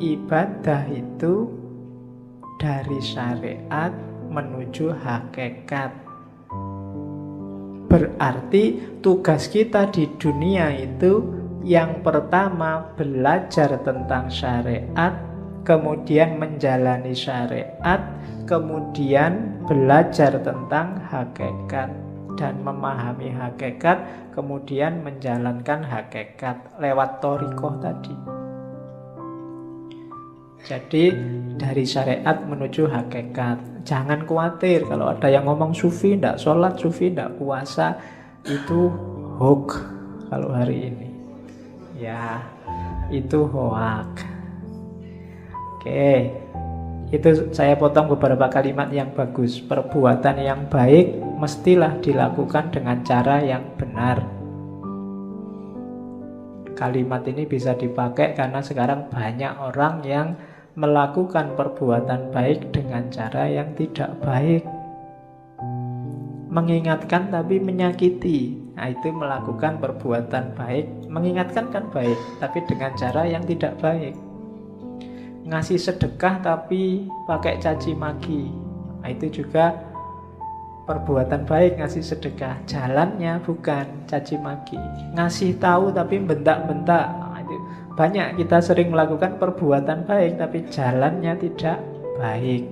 ibadah itu dari syariat menuju hakikat. Berarti tugas kita di dunia itu yang pertama belajar tentang syariat, kemudian menjalani syariat, kemudian belajar tentang hakikat dan memahami hakikat, kemudian menjalankan hakikat lewat thariqah tadi. Jadi dari syariat menuju hakikat. Jangan khawatir kalau ada yang ngomong sufi tidak sholat, sufi tidak puasa. Itu hoax kalau hari ini. Ya, itu hoax. Oke, itu saya potong beberapa kalimat yang bagus. Perbuatan yang baik mestilah dilakukan dengan cara yang benar. Kalimat ini bisa dipakai karena sekarang banyak orang yang melakukan perbuatan baik dengan cara yang tidak baik. Mengingatkan tapi menyakiti. Nah, itu melakukan perbuatan baik. Mengingatkan kan baik, tapi dengan cara yang tidak baik. Ngasih sedekah tapi pakai caci maki. Nah, itu juga perbuatan baik, ngasih sedekah. Jalannya bukan caci maki. Ngasih tahu tapi bentak-bentak. Banyak kita sering melakukan perbuatan baik tapi jalannya tidak baik.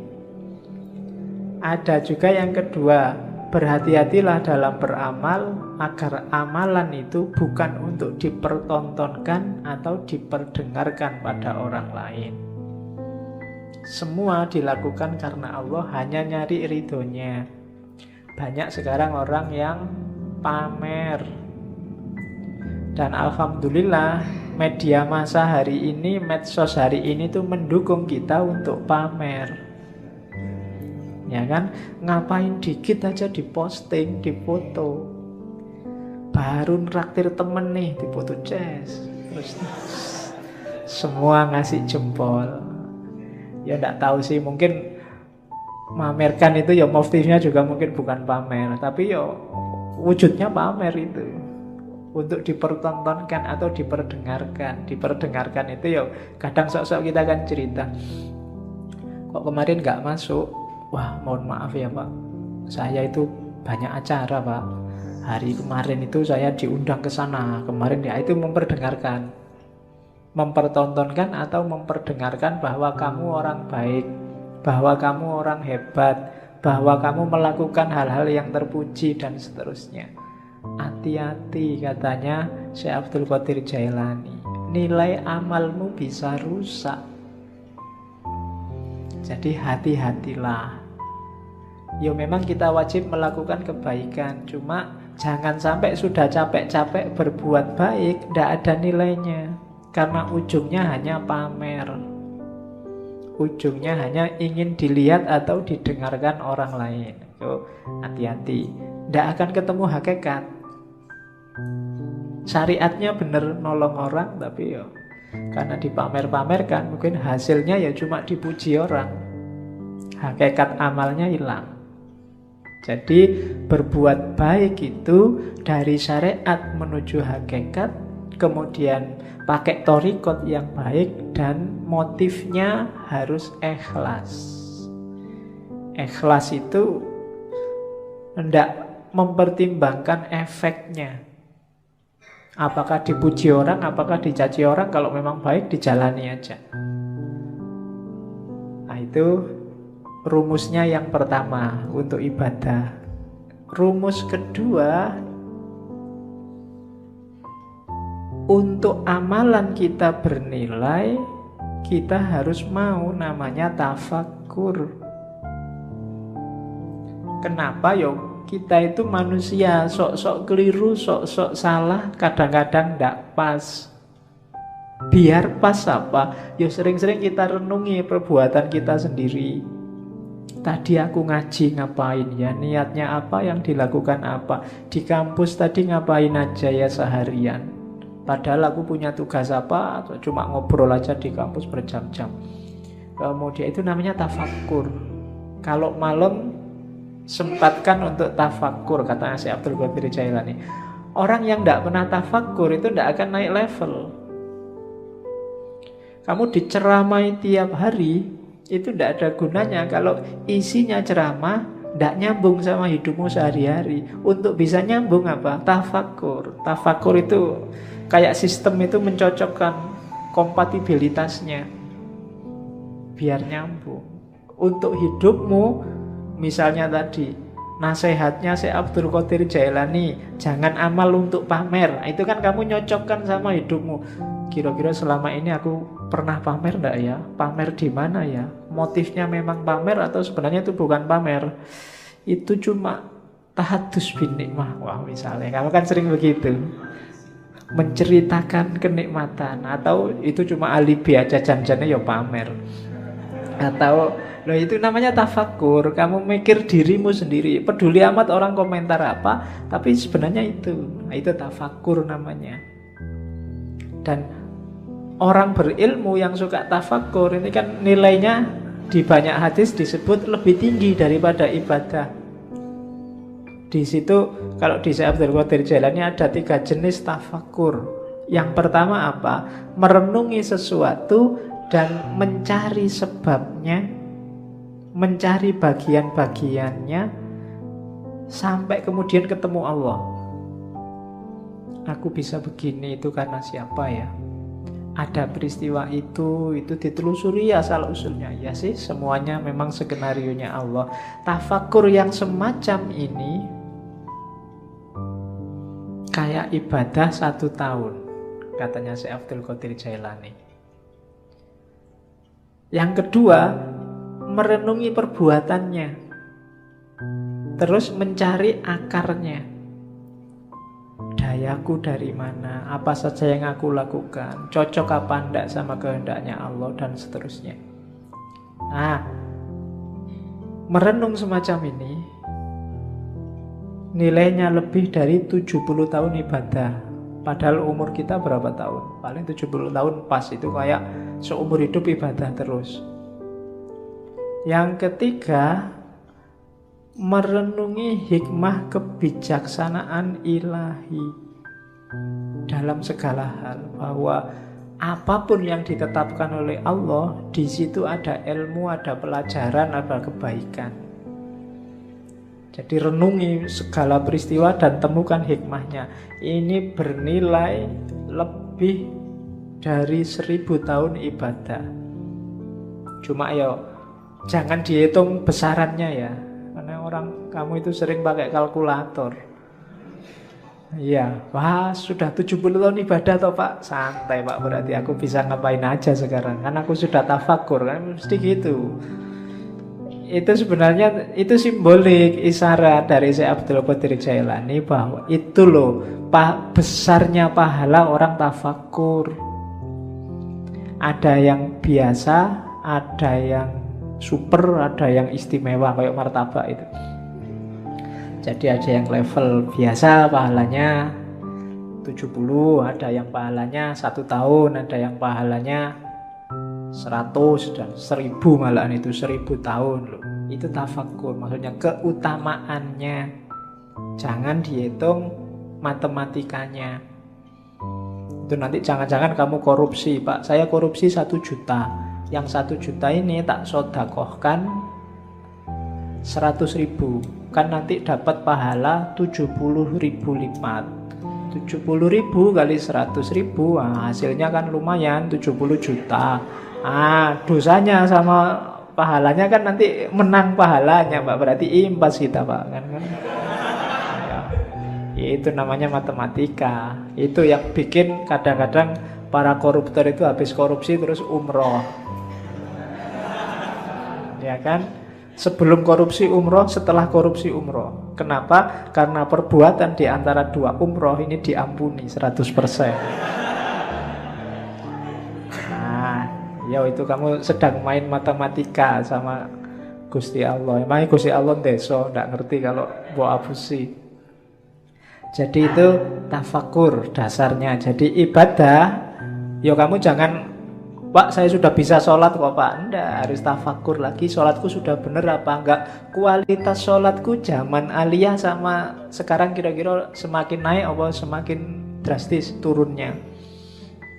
Ada juga yang kedua, berhati-hatilah dalam beramal agar amalan itu bukan untuk dipertontonkan atau diperdengarkan pada orang lain. Semua dilakukan karena Allah, hanya nyari ridhonya. Banyak sekarang orang yang pamer. Dan alhamdulillah media massa hari ini, medsos hari ini tuh mendukung kita untuk pamer. Ya kan? Ngapain dikit aja diposting, difoto. Baru nraktir temen nih, difoto jazz. Terus semua ngasih jempol. Ya enggak tahu sih, mungkin mamerkan itu ya motifnya juga mungkin bukan pamer, tapi ya wujudnya pamer itu. Untuk dipertontonkan atau diperdengarkan. Diperdengarkan itu ya kadang sok-sok kita akan cerita, kok kemarin gak masuk. Wah, mohon maaf ya Pak, saya itu banyak acara Pak, hari kemarin itu saya diundang ke sana kemarin. Ya itu memperdengarkan, mempertontonkan atau memperdengarkan bahwa kamu orang baik, bahwa kamu orang hebat, bahwa kamu melakukan hal-hal yang terpuji dan seterusnya. Hati-hati, katanya Syekh Abdul Qadir Jailani, nilai amalmu bisa rusak. Jadi hati-hatilah. Ya memang kita wajib melakukan kebaikan, cuma jangan sampai sudah capek-capek berbuat baik tidak ada nilainya, karena ujungnya hanya pamer. Ujungnya hanya ingin dilihat atau didengarkan orang lain. So, hati-hati, tidak akan ketemu hakikat. Syariatnya benar nolong orang, tapi ya karena dipamer-pamerkan, mungkin hasilnya ya cuma dipuji orang. Hakikat amalnya hilang. Jadi berbuat baik itu dari syariat menuju hakikat, kemudian pakai thariqat yang baik, dan motifnya harus ikhlas. Ikhlas itu hendak mempertimbangkan efeknya. Apakah dipuji orang, apakah dicaci orang. Kalau memang baik, dijalani aja. Nah, itu rumusnya yang pertama untuk ibadah. Rumus kedua, untuk amalan kita bernilai, kita harus mau namanya tafakkur. Kenapa? Yo, kita itu manusia, sok-sok keliru, sok-sok salah, kadang-kadang tidak pas. Biar pas apa? Ya sering-sering kita renungi perbuatan kita sendiri. Tadi aku ngaji ngapain ya? Niatnya apa, yang dilakukan apa? Di kampus tadi ngapain aja ya seharian? Padahal aku punya tugas apa? Atau cuma ngobrol aja di kampus berjam-jam. Kemudian itu namanya tafakkur. Kalau malam sempatkan untuk tafakkur, kata Syekh Abdul Qadir Jailani. Orang yang tidak pernah tafakkur itu tidak akan naik level. Kamu diceramai tiap hari, itu tidak ada gunanya kalau isinya ceramah tidak nyambung sama hidupmu sehari-hari. Untuk bisa nyambung apa? Tafakur. Tafakur itu kayak sistem itu mencocokkan kompatibilitasnya biar nyambung. Untuk hidupmu, misalnya tadi nasihatnya Syekh Abdul Qadir Jailani, jangan amal untuk pamer. Nah, itu kan kamu nyocokkan sama hidupmu. Kira-kira selama ini aku pernah pamer enggak ya? Pamer di mana ya? Motifnya memang pamer atau sebenarnya itu bukan pamer? Itu cuma tahadus bin nikmah. Wah, misalnya kamu kan sering begitu, menceritakan kenikmatan, atau itu cuma alibi aja, janjinya ya pamer. Atau loh, itu namanya tafakur. Kamu mikir dirimu sendiri, peduli amat orang komentar apa, tapi sebenarnya itu. Nah, itu tafakur namanya. Dan orang berilmu yang suka tafakur ini kan nilainya di banyak hadis disebut lebih tinggi daripada ibadah. Di situ kalau di Syekh Abdul Qadir Jailani ada 3 jenis tafakur. Yang pertama apa? Merenungi sesuatu dan mencari sebabnya, mencari bagian-bagiannya sampai kemudian ketemu Allah. Aku bisa begini itu karena siapa ya? Ada peristiwa itu ditelusuri asal usulnya. Ya sih, semuanya memang skenarionya Allah. Tafakur yang semacam ini kayak ibadah 1 tahun, katanya Syekh Abdul Qadir Jailani. Yang kedua, merenungi perbuatannya, terus mencari akarnya. Dayaku dari mana? Apa saja yang aku lakukan? Cocok apa enggak sama kehendaknya Allah? Dan seterusnya. Nah, merenung semacam ini nilainya lebih dari 70 tahun ibadah. Padahal umur kita berapa tahun? Paling 70 tahun pas, itu kayak seumur hidup ibadah terus. Yang ketiga, merenungi hikmah kebijaksanaan ilahi dalam segala hal, bahwa apapun yang ditetapkan oleh Allah, di situ ada ilmu, ada pelajaran, ada kebaikan. Jadi renungi segala peristiwa dan temukan hikmahnya. Ini bernilai lebih dari 1000 tahun ibadah. Cuma ya jangan dihitung besarannya ya, karena orang kamu itu sering pakai kalkulator. Iya, wah sudah 70 tahun ibadah toh Pak. Santai Pak, berarti aku bisa ngapain aja sekarang, kan aku sudah tafakur, kan mesti gitu. Itu sebenarnya itu simbolik, isyarat dari Syekh Abdul Qadir Jailani bahwa itu loh besarnya pahala orang tafakur. Ada yang biasa, ada yang super, ada yang istimewa kayak martabak itu. Jadi ada yang level biasa pahalanya 70, ada yang pahalanya 1 tahun, ada yang pahalanya 100 dan 1000, malahan itu 1000 tahun loh. Itu tafakur, maksudnya keutamaannya. Jangan dihitung matematikanya. Itu nanti jangan-jangan kamu korupsi, Pak. Saya korupsi 1 juta. Yang 1 juta ini tak sodakohkan 100.000. Kan nanti dapat pahala 70.000 lipat. 70.000 kali 100.000, nah, hasilnya kan lumayan 70 juta. Dosanya sama pahalanya kan nanti menang pahalanya, Pak. Berarti impas kita, Pak. Kan? Ya, itu namanya matematika. Itu yang bikin kadang-kadang para koruptor itu habis korupsi terus umroh. Ya kan? Sebelum korupsi umroh, setelah korupsi umroh. Kenapa? Karena perbuatan di antara 2 umroh ini diampuni 100%. Ya itu kamu sedang main matematika sama Gusti Allah. Emangnya Gusti Allah ndeso, nggak ngerti kalau buat abusi. Jadi itu tafakur dasarnya. Jadi ibadah, ya kamu jangan, Pak saya sudah bisa sholat kok Pak. Enggak, harus tafakur lagi. Sholatku sudah bener apa enggak? Kualitas sholatku zaman aliyah sama sekarang kira-kira semakin naik apa semakin drastis turunnya.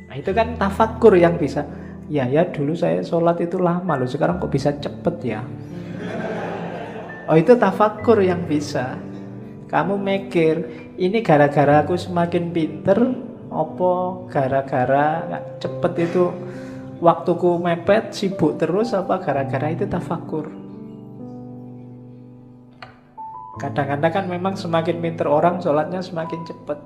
Nah itu kan tafakur yang bisa. Ya dulu saya sholat itu lama loh, sekarang kok bisa cepet ya. Oh, itu tafakur yang bisa. Kamu mikir, ini gara-gara aku semakin pinter, opo gara-gara cepet itu waktuku mepet, sibuk terus, apa gara-gara itu tafakur. Kadang-kadang kan memang semakin pinter orang, sholatnya semakin cepet.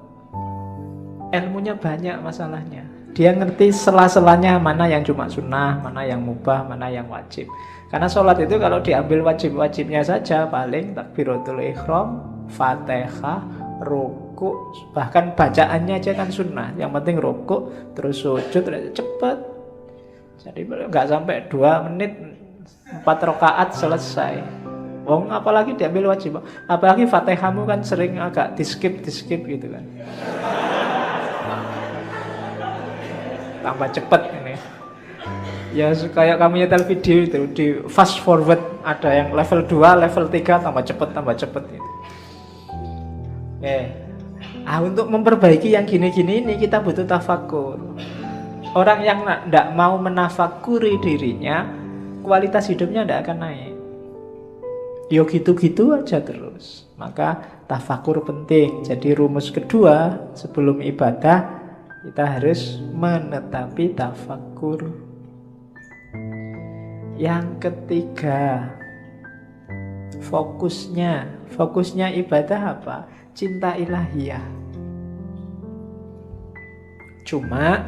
Ilmunya banyak masalahnya. Dia ngerti sela-selanya mana yang cuma sunnah, mana yang mubah, mana yang wajib. Karena sholat itu kalau diambil wajib-wajibnya saja, paling takbiratul ihram, Fatihah, ruku, bahkan bacaannya aja kan sunnah. Yang penting ruku, terus sujud, cepet. Jadi nggak sampai 2 menit, 4 rakaat selesai. Apalagi diambil wajib. Apalagi Fatihahmu kan sering agak di-skip gitu kan. Tambah cepet ini. Ya kayak kamu nyetel video itu, di fast forward, ada yang level 2, level 3, tambah cepet gitu. Untuk memperbaiki yang gini-gini ini kita butuh tafakur. Orang yang tidak mau menafakuri dirinya, kualitas hidupnya tidak akan naik. Yo gitu-gitu aja terus. Maka tafakur penting. Jadi rumus kedua sebelum ibadah, kita harus menetapi tafakur. Yang ketiga, fokusnya ibadah apa? Cinta ilahiyah. Cuma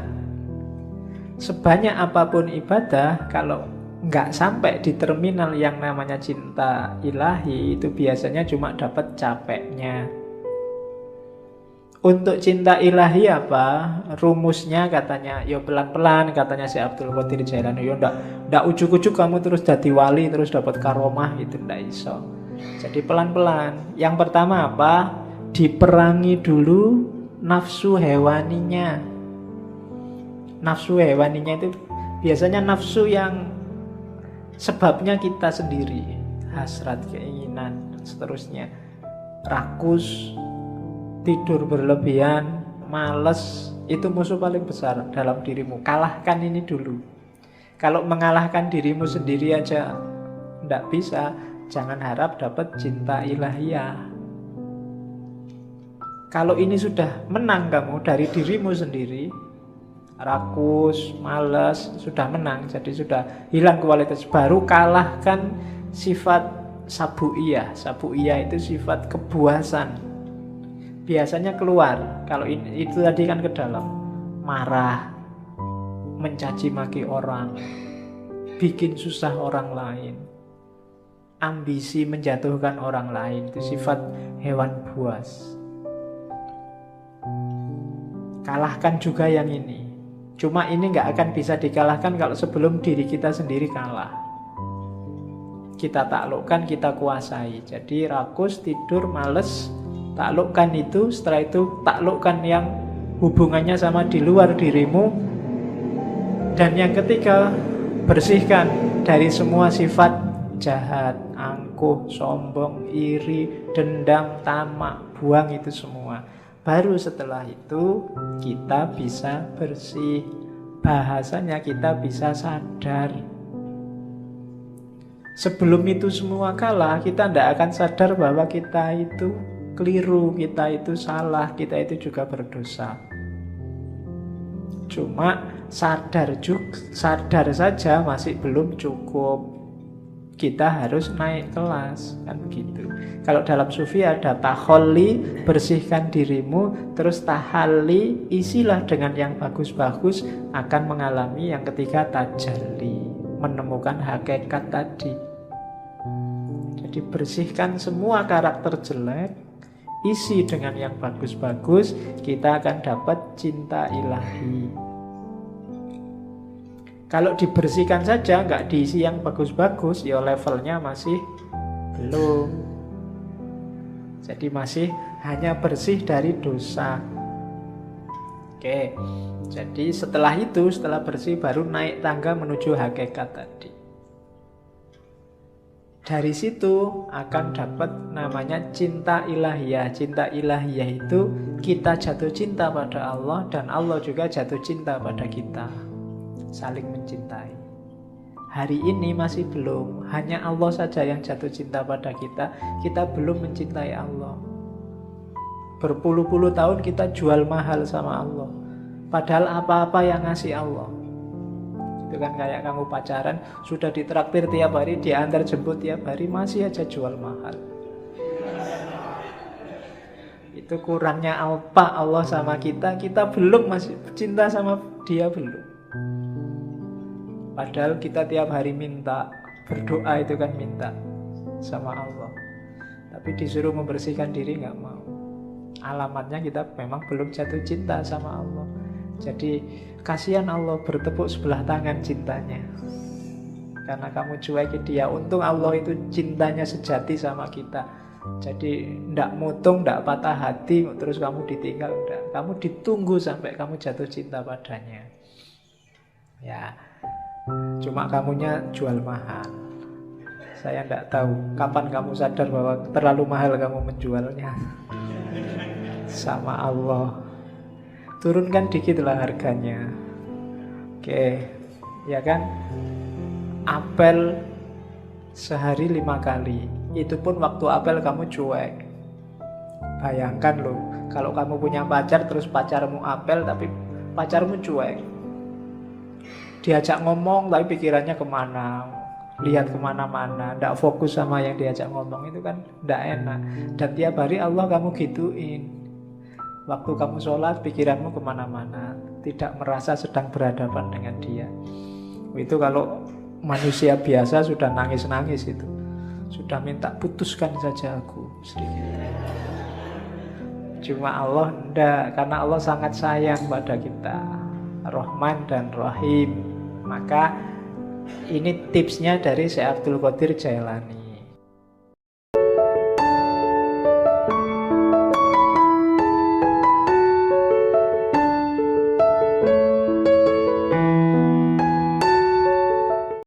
sebanyak apapun ibadah, kalau nggak sampai di terminal yang namanya cinta ilahi, itu biasanya cuma dapat capeknya. Untuk cinta ilahi apa? Rumusnya katanya, yo pelan-pelan, katanya si Abdul Qadir Jailani. Yo ndak ujuk-ujuk kamu terus jadi wali, terus dapat karomah, itu ndak iso. Jadi pelan-pelan. Yang pertama apa? Diperangi dulu nafsu hewaninya. Nafsu hewaninya itu biasanya nafsu yang sebabnya kita sendiri, hasrat, keinginan, dan seterusnya. Rakus, tidur berlebihan, malas, itu musuh paling besar dalam dirimu. Kalahkan ini dulu. Kalau mengalahkan dirimu sendiri aja tidak bisa, jangan harap dapat cinta ilahiyah. Kalau ini sudah menang kamu dari dirimu sendiri, rakus, malas, sudah menang, jadi sudah hilang kualitas, baru kalahkan sifat sabu'iyah. Sabu'iyah itu sifat kebuasan. Biasanya keluar, kalau itu tadi kan ke dalam. Marah, mencaci maki orang, bikin susah orang lain, ambisi menjatuhkan orang lain, itu sifat hewan buas. Kalahkan juga yang ini. Cuma ini nggak akan bisa dikalahkan kalau sebelum diri kita sendiri kalah. Kita taklukkan, kita kuasai. Jadi rakus, tidur, males, taklukkan itu. Setelah itu taklukkan yang hubungannya sama di luar dirimu. Dan yang ketiga, bersihkan dari semua sifat jahat, angkuh, sombong, iri, dendam, tamak. Buang itu semua. Baru setelah itu kita bisa bersih. Bahasanya kita bisa sadar. Sebelum itu semua kalah, kita tidak akan sadar bahwa kita itu keliru, kita itu salah, kita itu juga berdosa. Cuma sadar saja masih belum cukup. Kita harus naik kelas, kan begitu. Kalau dalam sufi ada taholli, bersihkan dirimu, terus tahalli, isilah dengan yang bagus-bagus, akan mengalami yang ketiga tajalli, menemukan hakikat tadi. Jadi bersihkan semua karakter jelek, isi dengan yang bagus-bagus, kita akan dapat cinta ilahi. Kalau dibersihkan saja, nggak diisi yang bagus-bagus, ya levelnya masih belum. Jadi masih hanya bersih dari dosa. Oke, jadi setelah itu, setelah bersih, baru naik tangga menuju hakikat tadi. Dari situ akan dapat namanya cinta ilahiyah. Cinta ilahiyah itu kita jatuh cinta pada Allah dan Allah juga jatuh cinta pada kita. saling mencintai. Hari ini masih belum, hanya Allah saja yang jatuh cinta pada kita. Kita belum mencintai Allah. Berpuluh-puluh tahun kita jual mahal sama Allah, padahal apa-apa yang ngasih Allah. Itu kan kayak kamu pacaran, sudah ditraktir tiap hari, diantar jemput tiap hari, masih aja jual mahal. Itu kurangnya apa Allah sama kita. Kita belum masih cinta sama dia, belum. Padahal kita tiap hari minta, berdoa itu kan minta sama Allah. Tapi disuruh membersihkan diri nggak mau. Alamatnya kita memang belum jatuh cinta sama Allah. Jadi kasihan Allah, bertepuk sebelah tangan cintanya. Karena kamu cuekin dia. Untung Allah itu cintanya sejati sama kita. Jadi ndak mutung, ndak patah hati, terus kamu ditinggal, ndak. Kamu ditunggu sampai kamu jatuh cinta padanya. Ya, cuma kamunya jual mahal. Saya ndak tahu kapan kamu sadar bahwa terlalu mahal kamu menjualnya sama Allah. Turunkan dikit lah harganya. Oke, ya kan? Apel sehari 5 kali. Itu pun waktu apel kamu cuek. Bayangkan loh, kalau kamu punya pacar terus pacarmu apel tapi pacarmu cuek. Diajak ngomong tapi pikirannya kemana, lihat kemana-mana, tidak fokus sama yang diajak ngomong, itu kan tidak enak. Dan tiap hari Allah kamu gituin. Waktu kamu sholat pikiranmu kemana-mana, tidak merasa sedang berhadapan dengan dia. Itu kalau manusia biasa sudah nangis-nangis itu, sudah minta putuskan saja aku sedikit. Cuma Allah tidak, karena Allah sangat sayang pada kita, Rahman dan Rahim. Maka ini tipsnya dari Syekh Abdul Qadir Jailani.